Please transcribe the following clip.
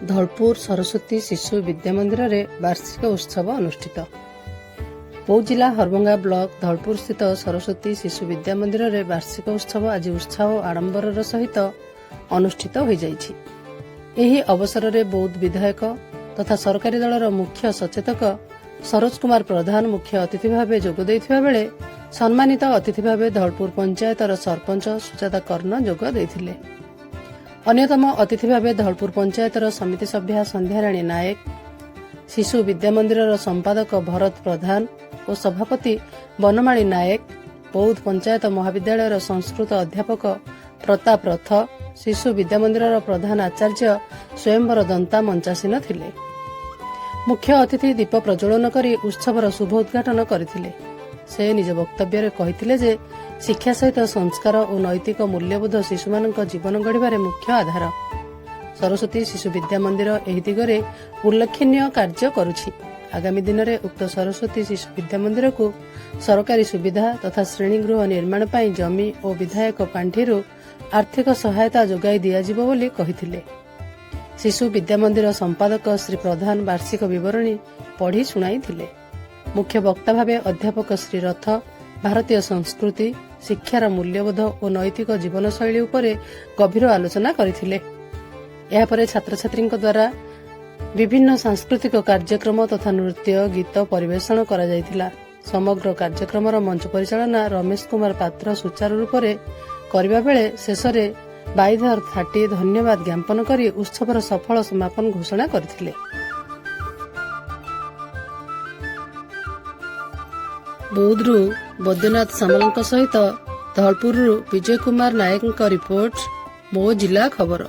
धौलपुर सरस्वती शिशु विद्या मंदिर रे वार्षिक उत्सव अनुष्ठित। बौद्ध जिला हरभंगा ब्लॉक धौलपुर स्थित सरस्वती शिशु विद्या मंदिर रे वार्षिक उत्सव आज उत्साह और आडंबर सहित अनुष्ठित हो जाइछि। एही अवसर रे बौद्ध विधायक तथा सरकारी दलर मुख्य सचेतक सरोज कुमार प्रधान मुख्य अतिथि भाव जोग देइथिबा बेले सम्मानित अतिथि भाव धौलपुर पंचायतर सरपंच सुजाता कर्ण जोग देइथिले। अन्यतम अतिथि भाव धौलपुर पंचायतर समिति सभ्या संध्याराणी नायक, शिशु विद्या मंदिर संपादक भरत प्रधान और सभापति बनमाली नायक, बौद्ध पंचायत महाविद्यालय संस्कृत अध्यापक प्रताप रथ, शिशु विद्या मंदिर प्रधान आचार्य स्वयंवर दंता मंचासीन थिले। मुख्य अतिथि दीप प्रज्वलन करी उत्सवर शुभ उद्घाटन करथिले। से निज वक्तव्य कहिथिले जे शिक्षा सहित संस्कार और नैतिक मूल्यबोध शिशुमानक जीवन गढ़िबारे मुख्य आधार। सरस्वती शिशु विद्या मंदिर एही दिगरे उल्लेखनीय कार्य करुछि। आगामी दिन में उक्त सरस्वती शिशु विद्या मंदिर को सरकारी सुविधा तथा श्रेणीगृह निर्माण पई जमी और विधायक पांठिरु आर्थिक सहायता जोगाई दियाजिबो बोली कहिथिले। शिशु विद्या मंदिर संपादक श्री प्रधान वार्षिक विवरणी पढ़ी शुणाइथिले। मुख्य वक्ता भावे अध्यापक श्री रथ भारतीय संस्कृति, शिक्षार मूल्यबोध और नैतिक जीवनशैली उपरे गभीर आलोचना करथिले। एहा परे छात्र छात्री द्वारा विभिन्न सांस्कृतिक कार्यक्रम तथा नृत्य गीत परिवेषण करा जायथिला। समग्र कार्यक्रमर मंच परिचालना रमेश कुमार पात्र सुचारू रूपरे करबा बेले शेषरे बाइधर थाटी धन्यवाद ज्ञापन करी उत्सवर सफल समापन घोषणा करथिले। बौद्धरू बैद्यनाथ सामल सहित धौलपुर विजय कुमार नायक रिपोर्ट, मो जिला खबर।